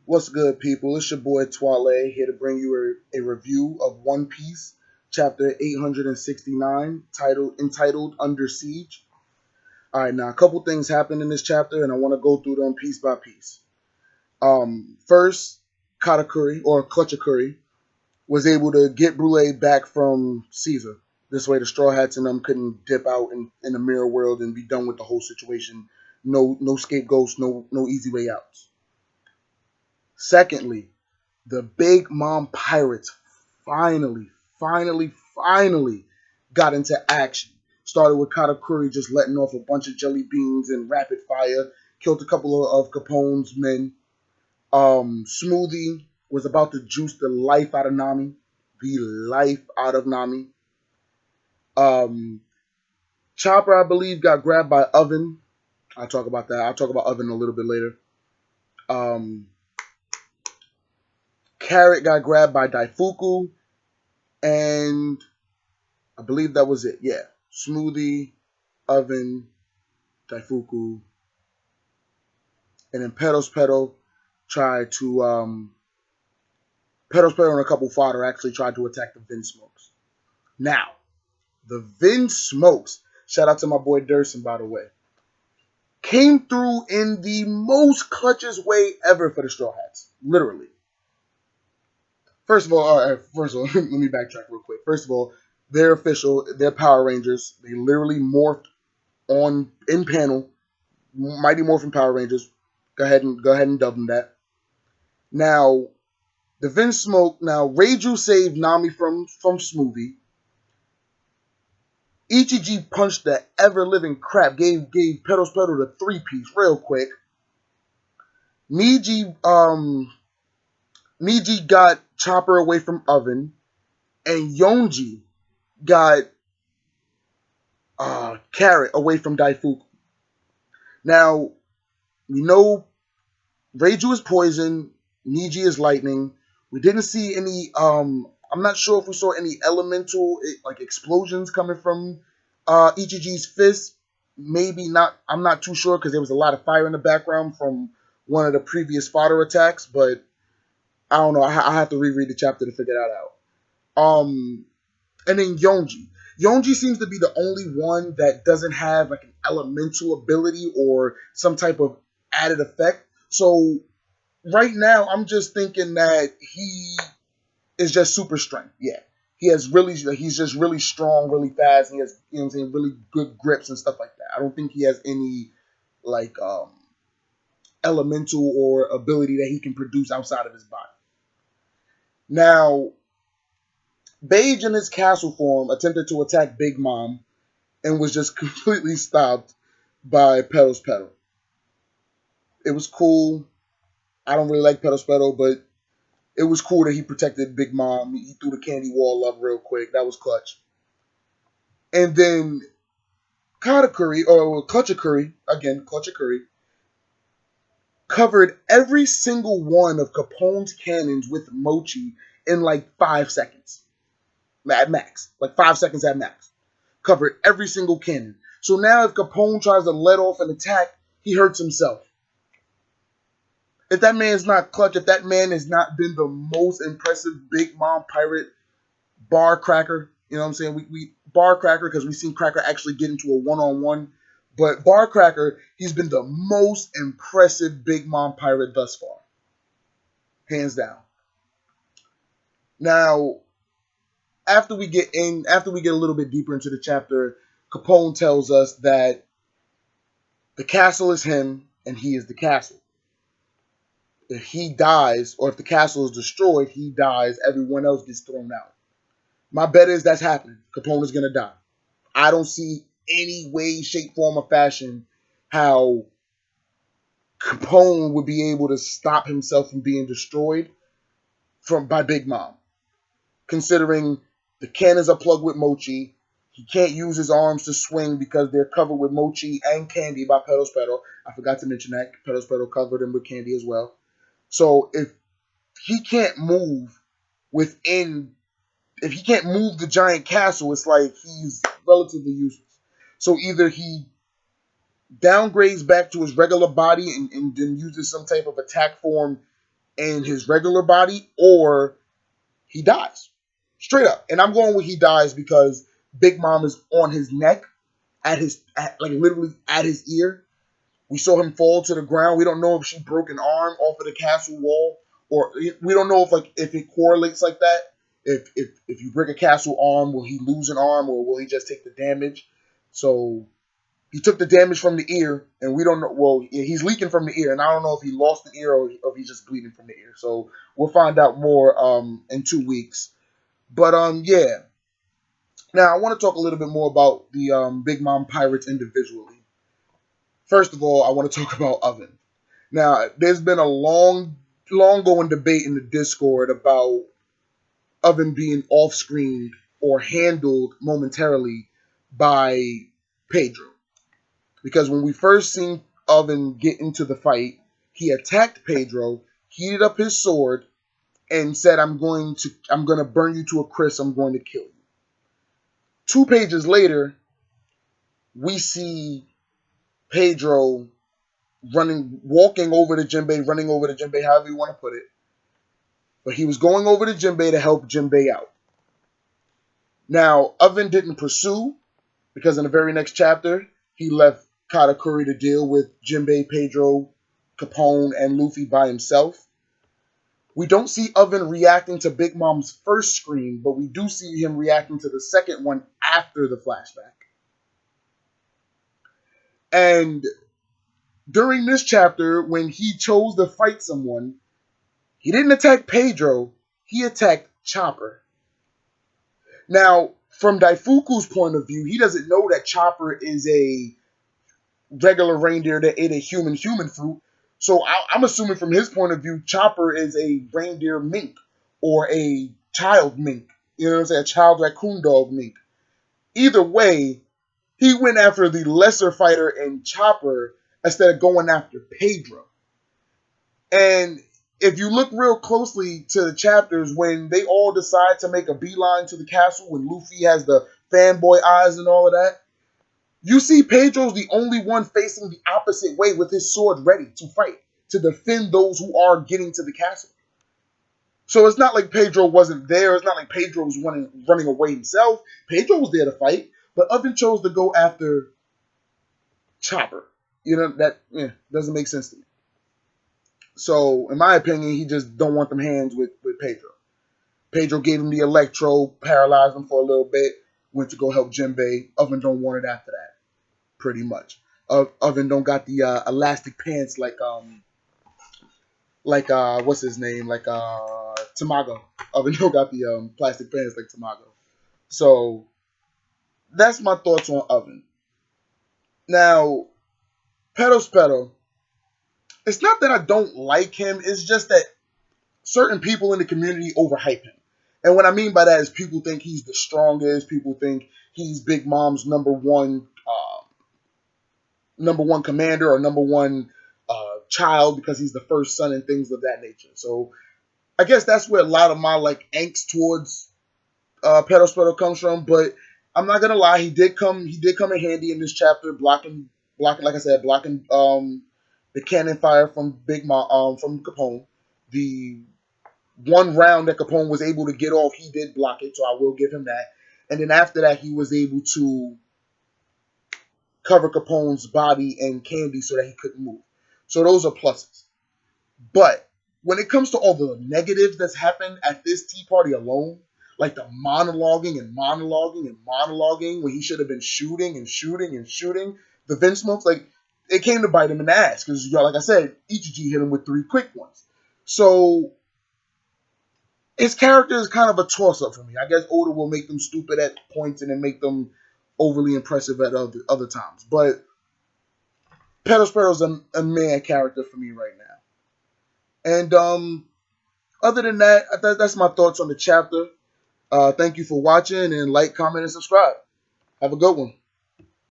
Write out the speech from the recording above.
What's good, people? It's your boy Twale here to bring you a review of One Piece, chapter 869, entitled Under Siege. All right, now a couple things happened in this chapter, and I want to go through them piece by piece. First, Katakuri or Clutchakuri was able to get Brule back from Caesar. This way, the Straw Hats and them couldn't dip out in the mirror world and be done with the whole situation. No scapegoats, no easy way outs. Secondly, the Big Mom Pirates finally got into action. Started with Katakuri just letting off a bunch of jelly beans and rapid fire. Killed a couple of Capone's men. Smoothie was about to juice the life out of Nami. The life out of Nami. Chopper, I believe, got grabbed by Oven. I'll talk about that. I'll talk about Oven a little bit later. Carrot got grabbed by Daifuku, and I believe that was it. Yeah. Smoothie, Oven, Daifuku, and then Pedal tried to Pedal and a couple fodder actually tried to attack the Vin Smokes. Now, the Vin Smokes, shout out to my boy Durson, by the way, came through in the most clutchest way ever for the Straw Hats. Literally. First of all, let me backtrack real quick. First of all, they're official. They're Power Rangers. They literally morphed in panel. Mighty Morphin Power Rangers. Go ahead and dub them that. Now, the Vin Smoke. Now, Reiju saved Nami from Smoothie. Ichiji punched the ever-living crap. Gave Pedal the 3-piece real quick. Niji got Chopper away from Oven, and Yonji got Carrot away from Daifuku. Now, we know Reiju is poison, Niji is lightning. We didn't see any, I'm not sure if we saw any elemental, like, explosions coming from Ichiji's fist. Maybe not, I'm not too sure because there was a lot of fire in the background from one of the previous fodder attacks, but I don't know. I have to reread the chapter to figure that out. And then Yonji. Yonji seems to be the only one that doesn't have like an elemental ability or some type of added effect. So right now, I'm just thinking that he is just super strength. Yeah, he's just really strong, really fast. He has, you know what I'm saying, really good grips and stuff like that. I don't think he has any like elemental or ability that he can produce outside of his body. Now, Beige in his castle form attempted to attack Big Mom and was just completely stopped by Pedal. It was cool. I don't really like Pedal, but it was cool that he protected Big Mom. He threw the candy wall up real quick. That was clutch. And then Clutchakuri, covered every single one of Capone's cannons with Mochi in like 5 seconds. At max. Like 5 seconds at max. Covered every single cannon. So now if Capone tries to let off an attack, he hurts himself. If that man's not clutch, if that man has not been the most impressive Big Mom Pirate bar cracker, you know what I'm saying? We bar cracker because we've seen Cracker actually get into a one-on-one. But bar cracker, he's been the most impressive Big Mom Pirate thus far. Hands down. Now, after we get a little bit deeper into the chapter, Capone tells us that the castle is him and he is the castle. If he dies, or if the castle is destroyed, he dies, everyone else gets thrown out. My bet is that's happening. Capone is going to die. I don't see any way, shape, form, or fashion how Capone would be able to stop himself from being destroyed by Big Mom. Considering the cannons are plugged with Mochi, he can't use his arms to swing because they're covered with Mochi and candy by Pedal. I forgot to mention that. Pedal covered him with candy as well. So if he can't move if he can't move the giant castle, it's like he's relatively useless. So either he downgrades back to his regular body and then uses some type of attack form in his regular body, or he dies. Straight up. And I'm going with he dies because Big Mom is on his neck, like literally at his ear. We saw him fall to the ground. We don't know if she broke an arm off of the castle wall, or we don't know if it correlates like that. If you break a castle arm, will he lose an arm, or will he just take the damage? So he took the damage from the ear, and we don't know. Well, he's leaking from the ear, and I don't know if he lost the ear or if he's just bleeding from the ear. So we'll find out more in 2 weeks. But yeah. Now I want to talk a little bit more about the Big Mom Pirates individually. First of all, I want to talk about Oven. Now, there's been a long going debate in the Discord about Oven being off-screened or handled momentarily by Pedro. Because when we first seen Oven get into the fight, he attacked Pedro, heated up his sword, and said, I'm gonna burn you to a crisp, I'm going to kill you. 2 pages later, we see Pedro walking over to Jinbei, however you want to put it. But he was going over to Jinbei to help Jinbei out. Now, Oven didn't pursue, because in the very next chapter, he left Katakuri to deal with Jinbei, Pedro, Capone, and Luffy by himself. We don't see Oven reacting to Big Mom's first scream, but we do see him reacting to the second one after the flashback. And during this chapter, when he chose to fight someone, he didn't attack Pedro, he attacked Chopper. Now, from Daifuku's point of view, he doesn't know that Chopper is a regular reindeer that ate a human fruit. So I'm assuming from his point of view, Chopper is a reindeer mink or a child mink. You know what I'm saying? A child raccoon dog mink. Either way, he went after the lesser fighter in Chopper instead of going after Pedro. And if you look real closely to the chapters, when they all decide to make a beeline to the castle, when Luffy has the fanboy eyes and all of that, you see Pedro's the only one facing the opposite way with his sword ready to fight, to defend those who are getting to the castle. So it's not like Pedro wasn't there. It's not like Pedro was running away himself. Pedro was there to fight, but Oven chose to go after Chopper. You know, that doesn't make sense to me. So, in my opinion, he just don't want them hands with Pedro. Pedro gave him the electro, paralyzed him for a little bit, went to go help Jinbei. Oven don't want it after that, pretty much. Oven don't got the elastic pants like what's his name? Like Tamago. Oven don't got the plastic pants like Tamago. So, that's my thoughts on Oven. Now, Pedal, it's not that I don't like him, it's just that certain people in the community overhype him. And what I mean by that is people think he's the strongest, people think he's Big Mom's number one commander or number one child because he's the first son and things of that nature. So I guess that's where a lot of my angst towards Pedal comes from, but I'm not gonna lie, he did come in handy in this chapter, blocking like I said, blocking the cannon fire from Big Mom from Capone. The one round that Capone was able to get off, he did block it, so I will give him that. And then after that, he was able to cover Capone's body and Candy so that he couldn't move. So those are pluses. But when it comes to all the negatives that's happened at this tea party alone, like the monologuing when he should have been shooting, the Vin Smokes, it came to bite him in the ass because, like I said, Ichiji hit him with 3 quick ones. So his character is kind of a toss-up for me. I guess Oda will make them stupid at points and then make them overly impressive at other times. But Pedro's a mad character for me right now. And other than that, that's my thoughts on the chapter. Thank you for watching, and like, comment, and subscribe. Have a good one.